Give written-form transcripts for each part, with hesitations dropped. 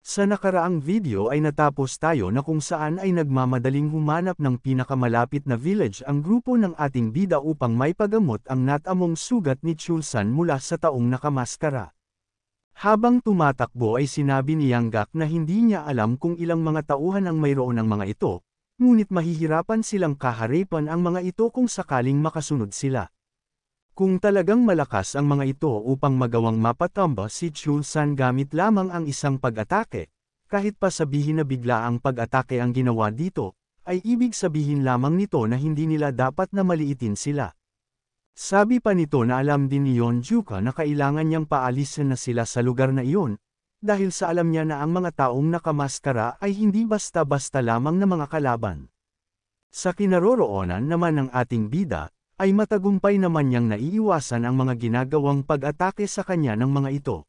Sa nakaraang video ay natapos tayo na kung saan ay nagmamadaling humanap ng pinakamalapit na village ang grupo ng ating bida upang maipagamot ang natamong sugat ni Chulsan mula sa taong nakamaskara. Habang tumatakbo ay sinabi ni Yanggak na hindi niya alam kung ilang mga tauhan ang mayroon ng mga ito, ngunit mahihirapan silang kaharipan ang mga ito kung sakaling makasunod sila. Kung talagang malakas ang mga ito upang magawang mapatamba si Chulsan gamit lamang ang isang pag-atake, kahit pa sabihin na bigla ang pag-atake ang ginawa dito, ay ibig sabihin lamang nito na hindi nila dapat na maliitin sila. Sabi pa nito na alam din ni Yonjuka na kailangan niyang paalisin na sila sa lugar na iyon, dahil sa alam niya na ang mga taong nakamaskara ay hindi basta-basta lamang na mga kalaban. Sa kinaroroonan naman ng ating bida, ay matagumpay naman niyang naiiwasan ang mga ginagawang pag-atake sa kanya ng mga ito.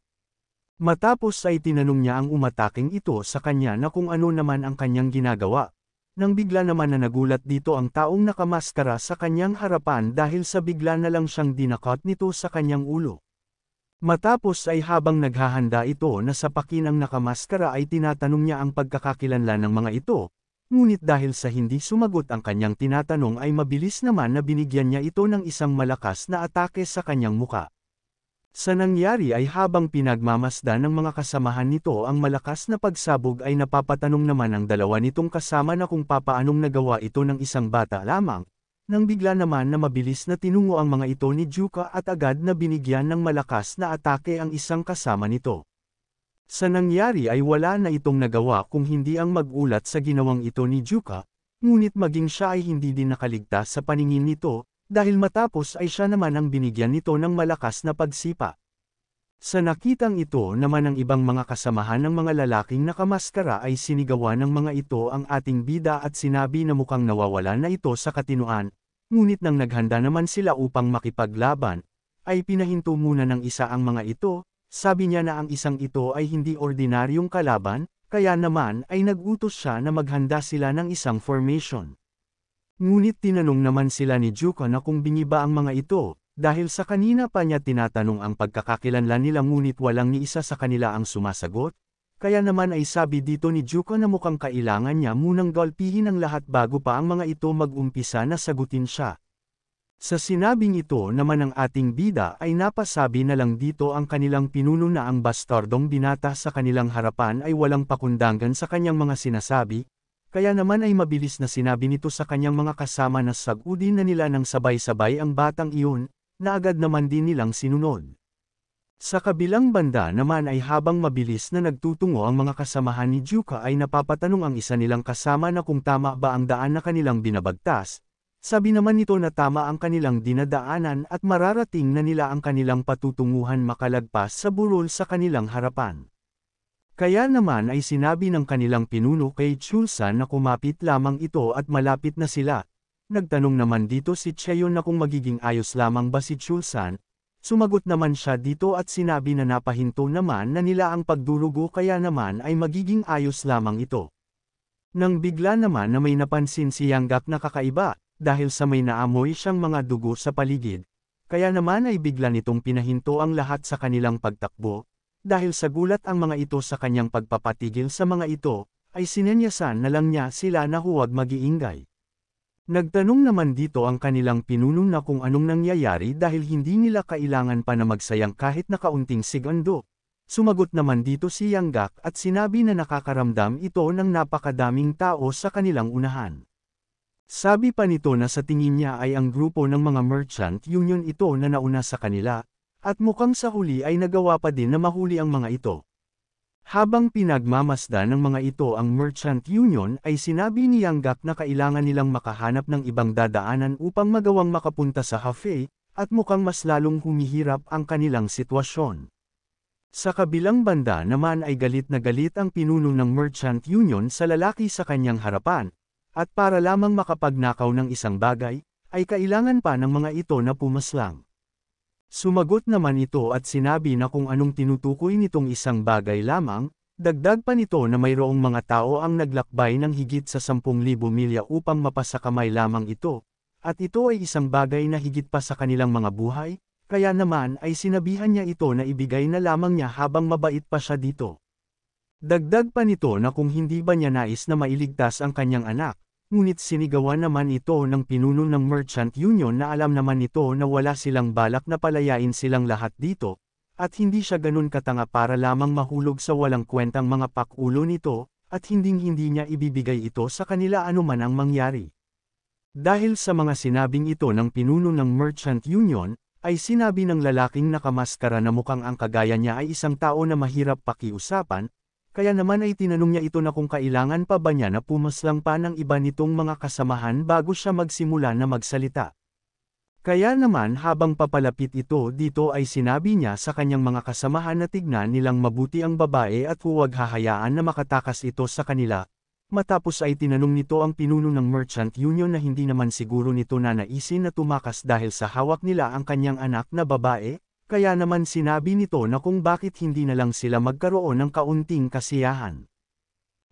Matapos ay tinanong niya ang umataking ito sa kanya na kung ano naman ang kanyang ginagawa, nang bigla naman na nagulat dito ang taong nakamaskara sa kanyang harapan dahil sa bigla na lang siyang dinakot nito sa kanyang ulo. Matapos ay habang naghahanda ito na sapakin ang nakamaskara ay tinatanong niya ang pagkakakilanlan ng mga ito, ngunit dahil sa hindi sumagot ang kanyang tinatanong ay mabilis naman na binigyan niya ito ng isang malakas na atake sa kanyang muka. Sa nangyari ay habang pinagmamasdan ng mga kasamahan nito ang malakas na pagsabog ay napapatanong naman ang dalawa nitong kasama na kung papaanong nagawa ito ng isang bata lamang, nang bigla naman na mabilis na tinungo ang mga ito ni Juka at agad na binigyan ng malakas na atake ang isang kasama nito. Sa nangyari ay wala na itong nagawa kung hindi ang mag-ulat sa ginawang ito ni Juka, ngunit maging siya ay hindi din nakaligtas sa paningin nito, dahil matapos ay siya naman ang binigyan nito ng malakas na pagsipa. Sa nakitang ito naman ng ibang mga kasamahan ng mga lalaking nakamaskara ay sinigawan ng mga ito ang ating bida at sinabi na mukhang nawawala na ito sa katinuan, ngunit nang naghanda naman sila upang makipaglaban, ay pinahinto muna ng isa ang mga ito. Sabi niya na ang isang ito ay hindi ordinaryong kalaban, kaya naman ay nag-utos siya na maghanda sila ng isang formation. Ngunit tinanong naman sila ni Juka na kung bingi ba ang mga ito, dahil sa kanina pa niya tinatanong ang pagkakakilanlan nila ngunit walang ni isa sa kanila ang sumasagot, kaya naman ay sabi dito ni Juka na mukhang kailangan niya munang galpihin ang lahat bago pa ang mga ito mag-umpisa na sagutin siya. Sa sinabing ito naman ng ating bida ay napasabi na lang dito ang kanilang pinuno na ang bastardong binata sa kanilang harapan ay walang pakundangan sa kanyang mga sinasabi, kaya naman ay mabilis na sinabi nito sa kanyang mga kasama na sagudin na nila ng sabay-sabay ang batang iyon, na agad naman din nilang sinunod. Sa kabilang banda naman ay habang mabilis na nagtutungo ang mga kasamahan ni Juka ay napapatanong ang isa nilang kasama na kung tama ba ang daan na kanilang binabagtas. Sabi naman nito na tama ang kanilang dinadaanan at mararating na nila ang kanilang patutunguhan makalagpas sa burol sa kanilang harapan. Kaya naman ay sinabi ng kanilang pinuno kay Chulsan na kumapit lamang ito at malapit na sila. Nagtanong naman dito si Cheon na kung magiging ayos lamang ba si Chulsan. Sumagot naman siya dito at sinabi na napahinto naman na nila ang pagdurugo kaya naman ay magiging ayos lamang ito. Nang bigla naman na may napansin si Yanggak na kakaiba, dahil sa may naamoy siyang mga dugo sa paligid, kaya naman ay bigla nitong pinahinto ang lahat sa kanilang pagtakbo, dahil sa gulat ang mga ito sa kanyang pagpapatigil sa mga ito, ay sinenyasan na lang niya sila na huwag mag-iingay. Nagtanong naman dito ang kanilang pinuno na kung anong nangyayari dahil hindi nila kailangan pa na magsayang kahit na kaunting segundo. Sumagot naman dito si Yanggak at sinabi na nakakaramdam ito ng napakadaming tao sa kanilang unahan. Sabi pa nito na sa tingin niya ay ang grupo ng mga merchant union ito na nauna sa kanila, at mukhang sa huli ay nagawa pa din na mahuli ang mga ito. Habang pinagmamasdan ng mga ito ang merchant union ay sinabi ni Yanggak na kailangan nilang makahanap ng ibang dadaanan upang magawang makapunta sa Hefei, at mukhang mas lalong humihirap ang kanilang sitwasyon. Sa kabilang banda naman ay galit na galit ang pinuno ng merchant union sa lalaki sa kanyang harapan. At para lamang makapagnakaw ng isang bagay, ay kailangan pa ng mga ito na pumaslang. Sumagot naman ito at sinabi na kung anong tinutukoy nitong isang bagay lamang, dagdag pa nito na mayroong mga tao ang naglakbay ng higit sa 10,000 milya upang mapasakamay lamang ito, at ito ay isang bagay na higit pa sa kanilang mga buhay, kaya naman ay sinabihan niya ito na ibigay na lamang niya habang mabait pa siya dito. Dagdag pa nito na kung hindi ba niya nais na mailigtas ang kanyang anak, ngunit sinigawan naman ito ng pinuno ng Merchant Union na alam naman nito na wala silang balak na palayain silang lahat dito, at hindi siya ganun katanga para lamang mahulog sa walang kwentang mga pakulo nito, at hinding-hindi niya ibibigay ito sa kanila anuman ang mangyari. Dahil sa mga sinabing ito ng pinuno ng Merchant Union, ay sinabi ng lalaking nakamaskara na mukhang ang kagaya niya ay isang tao na mahirap pakiusapan, kaya naman ay tinanong niya ito na kung kailangan pa ba niya na pumaslang pa ng iba nitong mga kasamahan bago siya magsimula na magsalita. Kaya naman habang papalapit ito dito ay sinabi niya sa kanyang mga kasamahan na tignan nilang mabuti ang babae at huwag hahayaan na makatakas ito sa kanila. Matapos ay tinanong nito ang pinuno ng Merchant Union na hindi naman siguro nito na naisin na tumakas dahil sa hawak nila ang kanyang anak na babae, kaya naman sinabi nito na kung bakit hindi na lang sila magkaroon ng kaunting kasiyahan.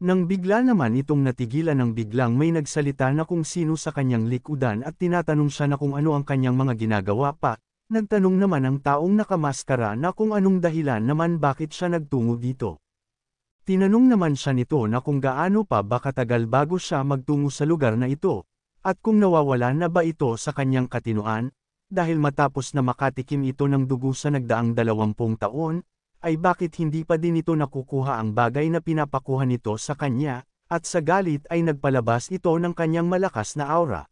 Nang bigla naman itong natigilan ng biglang may nagsalita na kung sino sa kanyang likudan at tinatanong siya na kung ano ang kanyang mga ginagawa pa, nagtanong naman ang taong nakamaskara na kung anong dahilan naman bakit siya nagtungo dito. Tinanong naman siya nito na kung gaano pa ba katagal bago siya magtungo sa lugar na ito, at kung nawawala na ba ito sa kanyang katinuan, dahil matapos na makatikim ito ng dugo sa nagdaang 20 taon, ay bakit hindi pa din ito nakukuha ang bagay na pinapakuha nito sa kanya, at sa galit ay nagpalabas ito ng kanyang malakas na aura.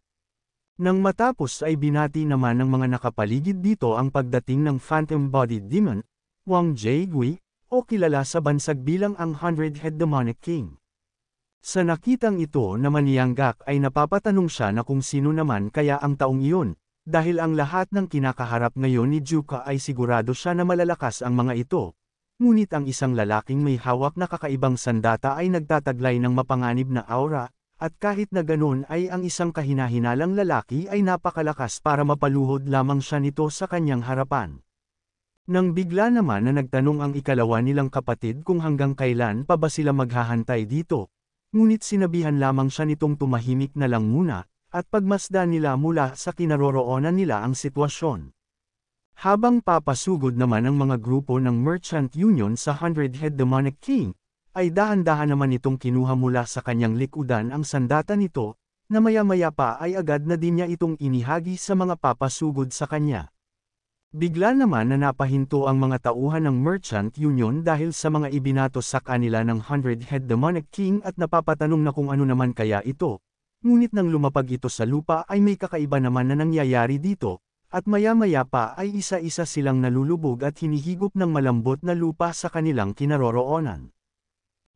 Nang matapos ay binati naman ng mga nakapaligid dito ang pagdating ng Phantom-Bodied Demon, Wang Jie-Gui, o kilala sa bansag bilang ang 100-Head Demonic King. Sa nakitang ito na Yanggak ay napapatanong siya na kung sino naman kaya ang taong iyon, dahil ang lahat ng kinakaharap ngayon ni Juka ay sigurado siya na malalakas ang mga ito. Ngunit ang isang lalaking may hawak na kakaibang sandata ay nagtataglay ng mapanganib na aura, at kahit na ganun ay ang isang kahinahinalang lalaki ay napakalakas para mapaluhod lamang siya nito sa kanyang harapan. Nang bigla naman na nagtanong ang ikalawa nilang kapatid kung hanggang kailan pa ba sila maghahantay dito, ngunit sinabihan lamang siya nitong tumahimik na lang muna, at pagmasdan nila mula sa kinaroroonan nila ang sitwasyon. Habang papasugod naman ang mga grupo ng Merchant Union sa 100-Head Demonic King, ay dahan-dahan naman itong kinuha mula sa kanyang likudan ang sandata nito, na maya-maya pa ay agad na din niya itong inihagi sa mga papasugod sa kanya. Bigla naman na napahinto ang mga tauhan ng Merchant Union dahil sa mga ibinato sa kanila ng 100-Head Demonic King at napapatanong na kung ano naman kaya ito. Ngunit nang lumapag ito sa lupa ay may kakaiba naman na nangyayari dito, at maya-maya pa ay isa-isa silang nalulubog at hinihigop ng malambot na lupa sa kanilang kinaroroonan.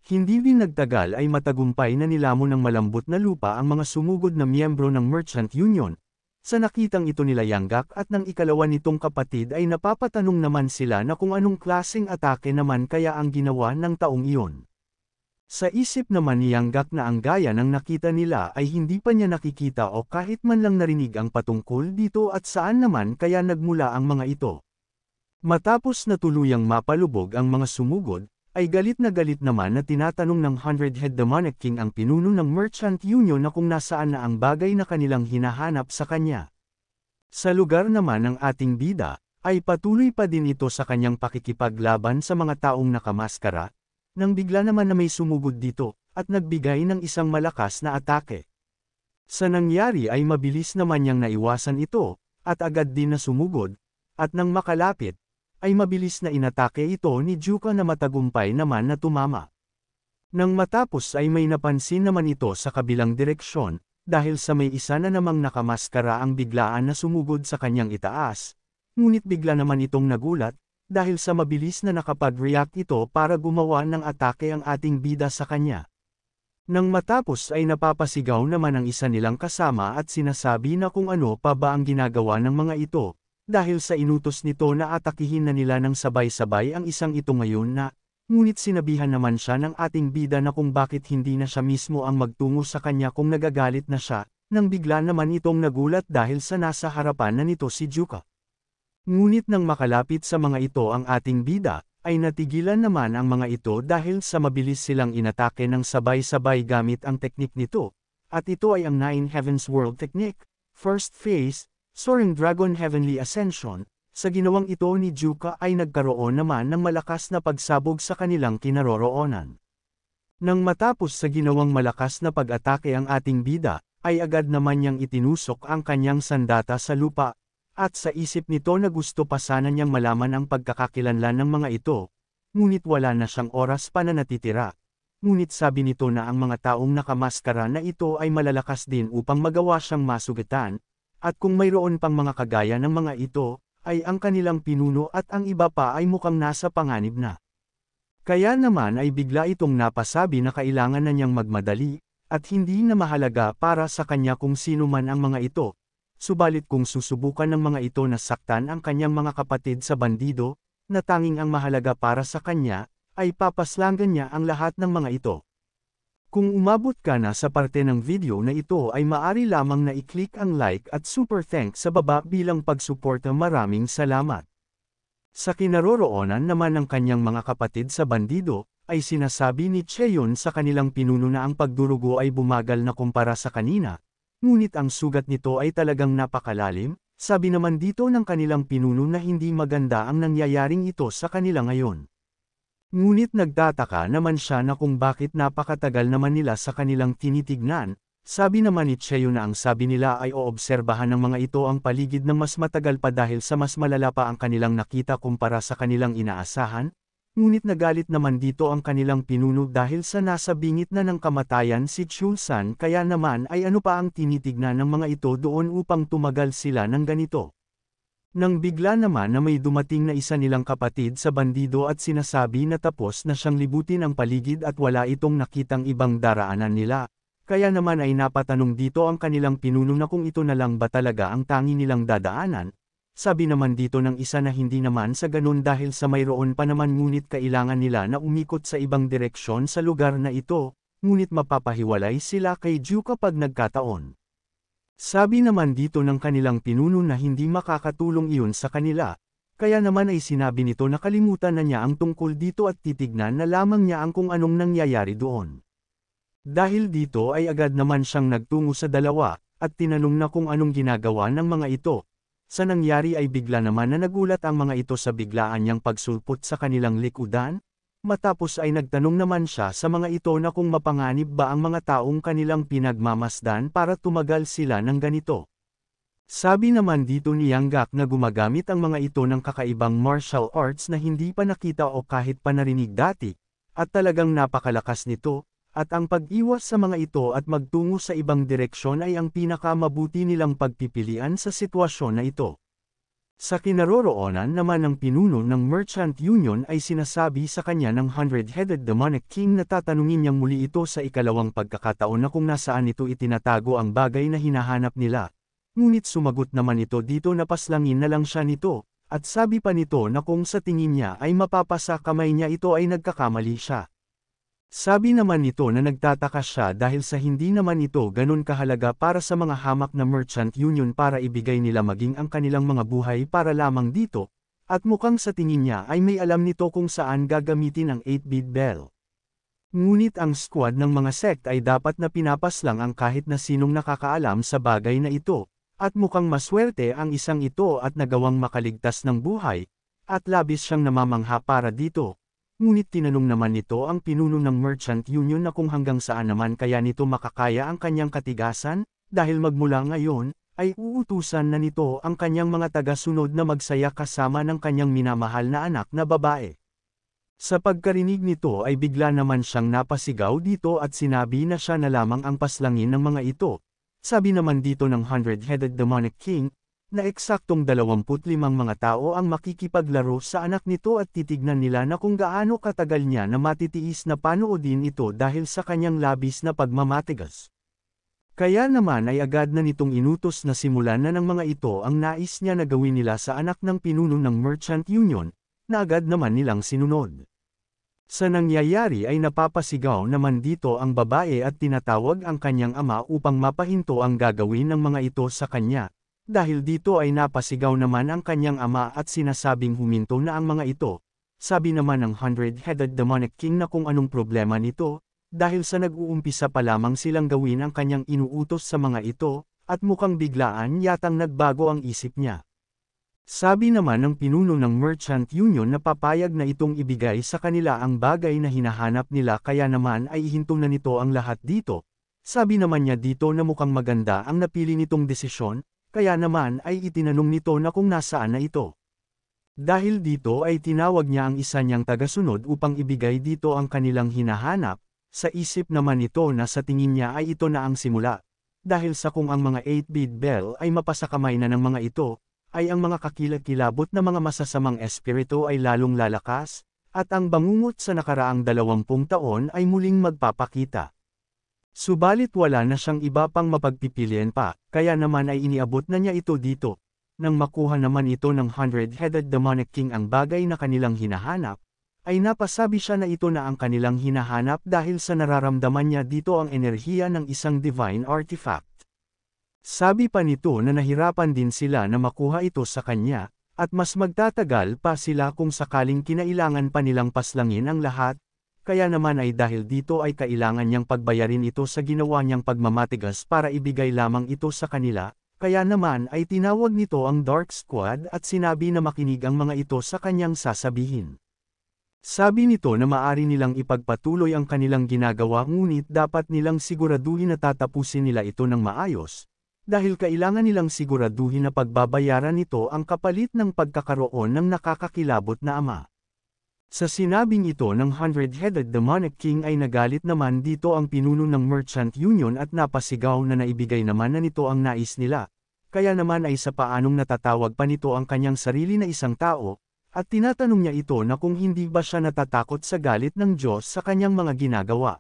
Hindi din nagtagal ay matagumpay na nilamon ng malambot na lupa ang mga sumugod na miyembro ng Merchant Union. Sa nakitang ito nila Yanggak at ng ikalawa nitong kapatid ay napapatanong naman sila na kung anong klaseng atake naman kaya ang ginawa ng taong iyon. Sa isip naman ni Yanggak na ang gaya ng nakita nila ay hindi pa niya nakikita o kahit man lang narinig ang patungkol dito at saan naman kaya nagmula ang mga ito. Matapos na tuluyang mapalubog ang mga sumugod, ay galit naman na tinatanong ng 100-Head Demonic King ang pinuno ng Merchant Union na kung nasaan na ang bagay na kanilang hinahanap sa kanya. Sa lugar naman ng ating bida, ay patuloy pa din ito sa kanyang pakikipaglaban sa mga taong nakamaskara, nang bigla naman na may sumugod dito, at nagbigay ng isang malakas na atake. Sa nangyari ay mabilis naman niyang naiwasan ito, at agad din na sumugod, at nang makalapit, ay mabilis na inatake ito ni Juka na matagumpay naman na tumama. Nang matapos ay may napansin naman ito sa kabilang direksyon, dahil sa may isa na namang nakamaskara ang biglaan na sumugod sa kanyang itaas, ngunit bigla naman itong nagulat, dahil sa mabilis na nakapag-react ito para gumawa ng atake ang ating bida sa kanya. Nang matapos ay napapasigaw naman ang isa nilang kasama at sinasabi na kung ano pa ba ang ginagawa ng mga ito, dahil sa inutos nito na atakihin na nila ng sabay-sabay ang isang ito ngayon na, ngunit sinabihan naman siya ng ating bida na kung bakit hindi na siya mismo ang magtungo sa kanya kung nagagalit na siya, nang bigla naman itong nagulat dahil sa nasa harapan na nito si Juka. Ngunit nang makalapit sa mga ito ang ating bida, ay natigilan naman ang mga ito dahil sa mabilis silang inatake ng sabay-sabay gamit ang teknik nito, at ito ay ang Nine Heavens World Technique, First Phase, Soaring Dragon Heavenly Ascension. Sa ginawang ito ni Juka ay nagkaroon naman ng malakas na pagsabog sa kanilang kinaroroonan. Nang matapos sa ginawang malakas na pag-atake ang ating bida, ay agad naman niyang itinusok ang kanyang sandata sa lupa, at sa isip nito na gusto pa sana niyang malaman ang pagkakakilanlan ng mga ito, ngunit wala na siyang oras pa na natitira. Ngunit sabi nito na ang mga taong nakamaskara na ito ay malalakas din upang magawa siyang masugatan, at kung mayroon pang mga kagaya ng mga ito, ay ang kanilang pinuno at ang iba pa ay mukhang nasa panganib na. Kaya naman ay bigla itong napasabi na kailangan na niyang magmadali, at hindi na mahalaga para sa kanya kung sino man ang mga ito. Subalit kung susubukan ng mga ito na saktan ang kanyang mga kapatid sa bandido, na tanging ang mahalaga para sa kanya, ay papaslangan niya ang lahat ng mga ito. Kung umabot ka na sa parte ng video na ito ay maaari lamang na i-click ang like at super thanks sa baba bilang pagsuporta. Maraming salamat. Sa kinaroroonan naman ng kanyang mga kapatid sa bandido, ay sinasabi ni Cheon sa kanilang pinuno na ang pagdurugo ay bumagal na kumpara sa kanina, ngunit ang sugat nito ay talagang napakalalim. Sabi naman dito ng kanilang pinuno na hindi maganda ang nangyayaring ito sa kanila ngayon. Ngunit nagtataka naman siya na kung bakit napakatagal naman nila sa kanilang tinitignan. Sabi naman ni Cheon na ang sabi nila ay oobserbahan ng mga ito ang paligid ng mas matagal pa dahil sa mas malala pa ang kanilang nakita kumpara sa kanilang inaasahan. Ngunit nagalit naman dito ang kanilang pinuno dahil sa nasa bingit na ng kamatayan si Chulsan, kaya naman ay ano pa ang tinitignan ng mga ito doon upang tumagal sila ng ganito. Nang bigla naman na may dumating na isa nilang kapatid sa bandido at sinasabi na tapos na siyang libutin ang paligid at wala itong nakitang ibang daraanan nila, kaya naman ay napatanong dito ang kanilang pinuno na kung ito na lang ba talaga ang tangi nilang dadaanan. Sabi naman dito ng isa na hindi naman sa ganun dahil sa mayroon pa naman, ngunit kailangan nila na umikot sa ibang direksyon sa lugar na ito, ngunit mapapahiwalay sila kay Ju kapag nagkataon. Sabi naman dito ng kanilang pinuno na hindi makakatulong iyon sa kanila, kaya naman ay sinabi nito na kalimutan na niya ang tungkol dito at titignan na lamang niya ang kung anong nangyayari doon. Dahil dito ay agad naman siyang nagtungo sa dalawa, at tinanong na kung anong ginagawa ng mga ito. Sa nangyari ay bigla naman na nagulat ang mga ito sa biglaan niyang pagsulpot sa kanilang likudan. Matapos ay nagtanong naman siya sa mga ito na kung mapanganib ba ang mga taong kanilang pinagmamasdan para tumagal sila ng ganito. Sabi naman dito ni Yanggak na gumagamit ang mga ito ng kakaibang martial arts na hindi pa nakita o kahit pa narinig dati, at talagang napakalakas nito, at ang pag-iwas sa mga ito at magtungo sa ibang direksyon ay ang pinakamabuti nilang pagpipilian sa sitwasyon na ito. Sa kinaroroonan naman ng pinuno ng Merchant Union ay sinasabi sa kanya ng Hundred-Headed Demonic King na tatanungin niyang muli ito sa ikalawang pagkakataon na kung nasaan ito itinatago ang bagay na hinahanap nila. Ngunit sumagot naman ito dito na paslangin na lang siya nito, at sabi pa nito na kung sa tingin niya ay mapapasa kamay niya ito ay nagkakamali siya. Sabi naman nito na nagtataka siya dahil sa hindi naman ito ganun kahalaga para sa mga hamak na Merchant Union para ibigay nila maging ang kanilang mga buhay para lamang dito, at mukhang sa tingin niya ay may alam nito kung saan gagamitin ang 8-bit bell. Ngunit ang squad ng mga sect ay dapat na pinapaslang ang kahit na sinong nakakaalam sa bagay na ito, at mukhang maswerte ang isang ito at nagawang makaligtas ng buhay, at labis siyang namamangha para dito. Ngunit tinanong naman nito ang pinuno ng Merchant Union na kung hanggang saan naman kaya nito makakaya ang kanyang katigasan, dahil magmula ngayon, ay uutusan na nito ang kanyang mga taga-sunod na magsaya kasama ng kanyang minamahal na anak na babae. Sa pagkarinig nito ay bigla naman siyang napasigaw dito at sinabi na siya na lamang ang paslangin ng mga ito. Sabi naman dito ng Hundred-Headed Demonic King, na eksaktong 25 mga tao ang makikipaglaro sa anak nito at titignan nila na kung gaano katagal niya na matitiis na panoodin ito dahil sa kanyang labis na pagmamatigas. Kaya naman ay agad na nitong inutos na simulan na ng mga ito ang nais niya na gawin nila sa anak ng pinuno ng Merchant Union, na agad naman nilang sinunod. Sa nangyayari ay napapasigaw naman dito ang babae at tinatawag ang kanyang ama upang mapahinto ang gagawin ng mga ito sa kanya. Dahil dito ay napasigaw naman ang kanyang ama at sinasabing huminto na ang mga ito. Sabi naman ng Hundred-Headed Demonic King na kung anong problema nito, dahil sa nag-uumpisa pa lamang silang gawin ang kanyang inuutos sa mga ito, at mukhang biglaan yatang nagbago ang isip niya. Sabi naman ng pinuno ng Merchant Union na papayag na itong ibigay sa kanila ang bagay na hinahanap nila kaya naman ay ihinto na nito ang lahat dito. Sabi naman niya dito na mukhang maganda ang napili nitong desisyon, kaya naman ay itinanong nito na kung nasaan na ito. Dahil dito ay tinawag niya ang isa niyang tagasunod upang ibigay dito ang kanilang hinahanap, sa isip naman nito na sa tingin niya ay ito na ang simula. Dahil sa kung ang mga 8-bit bell ay mapasakamay na ng mga ito, ay ang mga kakilakilabot na mga masasamang espiritu ay lalong lalakas, at ang bangungot sa nakaraang 20 taon ay muling magpapakita. Subalit wala na siyang iba pang mapagpipilian pa, kaya naman ay iniabot na niya ito dito. Nang makuha naman ito ng 100-headed demonic king ang bagay na kanilang hinahanap, ay napasabi siya na ito na ang kanilang hinahanap dahil sa nararamdaman niya dito ang enerhiya ng isang divine artifact. Sabi pa nito na nahirapan din sila na makuha ito sa kanya, at mas magtatagal pa sila kung sakaling kinailangan pa nilang paslangin ang lahat, kaya naman ay dahil dito ay kailangan niyang pagbayarin ito sa ginawa niyang pagmamatigas para ibigay lamang ito sa kanila, kaya naman ay tinawag nito ang Dark Squad at sinabi na makinig ang mga ito sa kanyang sasabihin. Sabi nito na maari nilang ipagpatuloy ang kanilang ginagawa ngunit dapat nilang siguraduhin na tatapusin nila ito ng maayos. Dahil kailangan nilang siguraduhin na pagbabayaran nito ang kapalit ng pagkakaroon ng nakakakilabot na ama. Sa sinabing ito ng 100-headed demonic king ay nagalit naman dito ang pinuno ng Merchant Union at napasigaw na naibigay naman na nito ang nais nila, kaya naman ay sa paanong natatawag pa nito ang kanyang sarili na isang tao, at tinatanong niya ito na kung hindi ba siya natatakot sa galit ng Diyos sa kanyang mga ginagawa.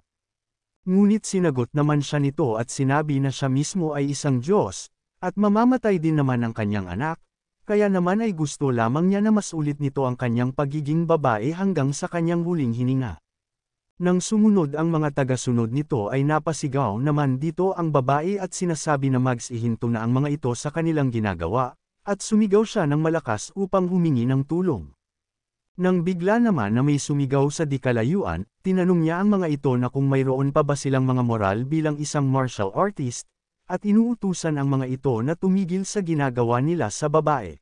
Ngunit sinagot naman siya nito at sinabi na siya mismo ay isang Diyos, at mamamatay din naman ang kanyang anak, kaya naman ay gusto lamang niya na masulit nito ang kanyang pagiging babae hanggang sa kanyang huling hininga. Nang sumunod ang mga tagasunod nito ay napasigaw naman dito ang babae at sinasabi na ihinto na ang mga ito sa kanilang ginagawa, at sumigaw siya ng malakas upang humingi ng tulong. Nang bigla naman na may sumigaw sa di kalayuan, tinanong niya ang mga ito na kung mayroon pa ba silang mga moral bilang isang martial artist, at inuutusan ang mga ito na tumigil sa ginagawa nila sa babae.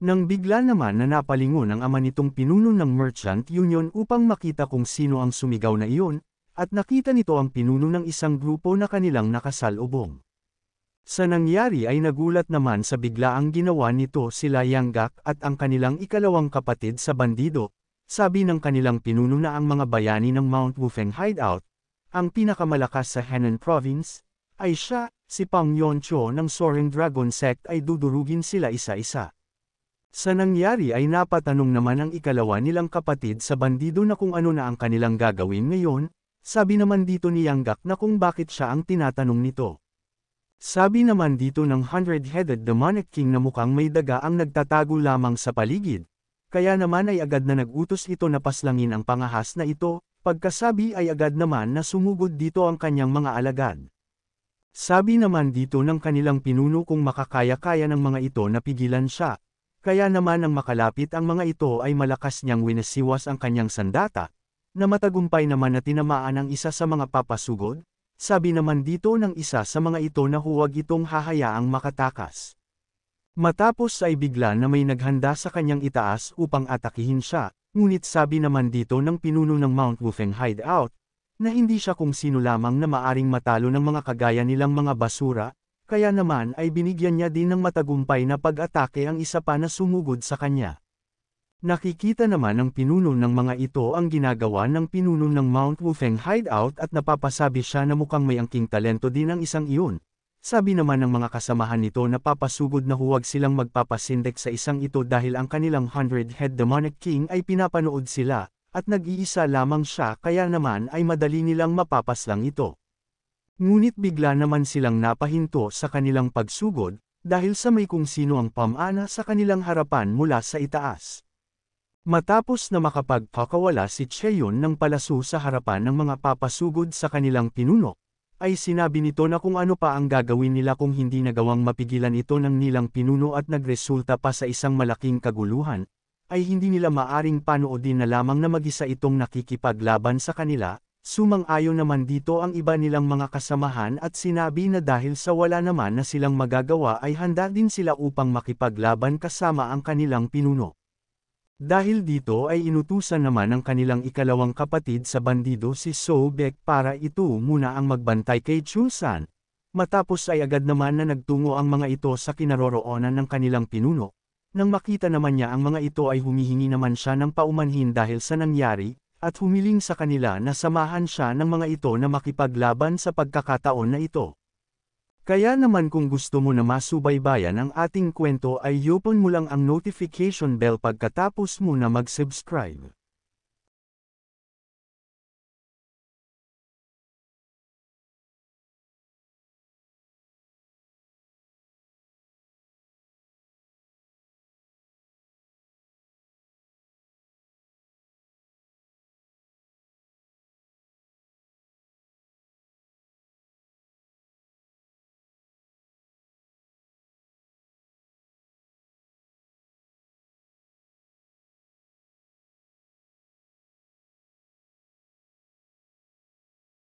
Nang bigla naman na napalingon ang ama nitong pinuno ng Merchant Union upang makita kung sino ang sumigaw na iyon, at nakita nito ang pinuno ng isang grupo na kanilang nakasalubong. Sa nangyari ay nagulat naman sa biglaang ginawa nito sila Yanggak at ang kanilang ikalawang kapatid sa bandido, sabi ng kanilang pinuno na ang mga bayani ng Mount Wufeng Hideout, ang pinakamalakas sa Henan Province, ay siya, si Pang Yoncho ng Soaring Dragon Sect ay dudurugin sila isa-isa. Sa nangyari ay napatanong naman ang ikalawa nilang kapatid sa bandido na kung ano na ang kanilang gagawin ngayon, sabi naman dito ni Yanggak na kung bakit siya ang tinatanong nito. Sabi naman dito ng 100-headed demonic king na mukhang may daga ang nagtatago lamang sa paligid, kaya naman ay agad na nagutos ito na paslangin ang pangahas na ito, pagkasabi ay agad naman na sumugod dito ang kanyang mga alagad. Sabi naman dito ng kanilang pinuno kung makakaya-kaya ng mga ito na pigilan siya, kaya naman ang makalapit ang mga ito ay malakas niyang winasiwas ang kanyang sandata, na matagumpay naman na tinamaan ang isa sa mga papasugod. Sabi naman dito ng isa sa mga ito na huwag itong hahayaang makatakas. Matapos ay bigla na may naghanda sa kanyang itaas upang atakihin siya, ngunit sabi naman dito ng pinuno ng Mount Wufeng Hideout, na hindi siya kung sino lamang na maaring matalo ng mga kagaya nilang mga basura, kaya naman ay binigyan niya din ng matagumpay na pag-atake ang isa pa na sumugod sa kanya. Nakikita naman ng pinuno ng mga ito ang ginagawa ng pinuno ng Mount Wufeng Hideout at napapasabi siya na mukhang may angking talento din ang isang iyon. Sabi naman ng mga kasamahan nito na papasugod na huwag silang magpapasindek sa isang ito dahil ang kanilang 100-head demonic king ay pinapanood sila, at nag-iisa lamang siya kaya naman ay madali nilang mapapaslang ito. Ngunit bigla naman silang napahinto sa kanilang pagsugod, dahil sa may kung sino ang pamana sa kanilang harapan mula sa itaas. Matapos na makapagpakawala si Cheon ng palaso sa harapan ng mga papasugod sa kanilang pinuno, ay sinabi nito na kung ano pa ang gagawin nila kung hindi nagawang mapigilan ito ng nilang pinuno at nagresulta pa sa isang malaking kaguluhan, ay hindi nila maaring panoodin na lamang na mag-isa itong nakikipaglaban sa kanila, Sumang-ayon naman dito ang iba nilang mga kasamahan at sinabi na dahil sa wala naman na silang magagawa ay handa din sila upang makipaglaban kasama ang kanilang pinuno. Dahil dito ay inutusan naman ng kanilang ikalawang kapatid sa bandido si Sobek para ito muna ang magbantay kay Chulsan. Matapos ay agad naman na nagtungo ang mga ito sa kinaroroonan ng kanilang pinuno. Nang makita naman niya ang mga ito ay humihingi naman siya ng paumanhin dahil sa nangyari, at humiling sa kanila na samahan siya ng mga ito na makipaglaban sa pagkakataon na ito. Kaya naman kung gusto mo na masubaybayan ang ating kwento ay i-open mo lang ang notification bell pagkatapos mo na mag-subscribe.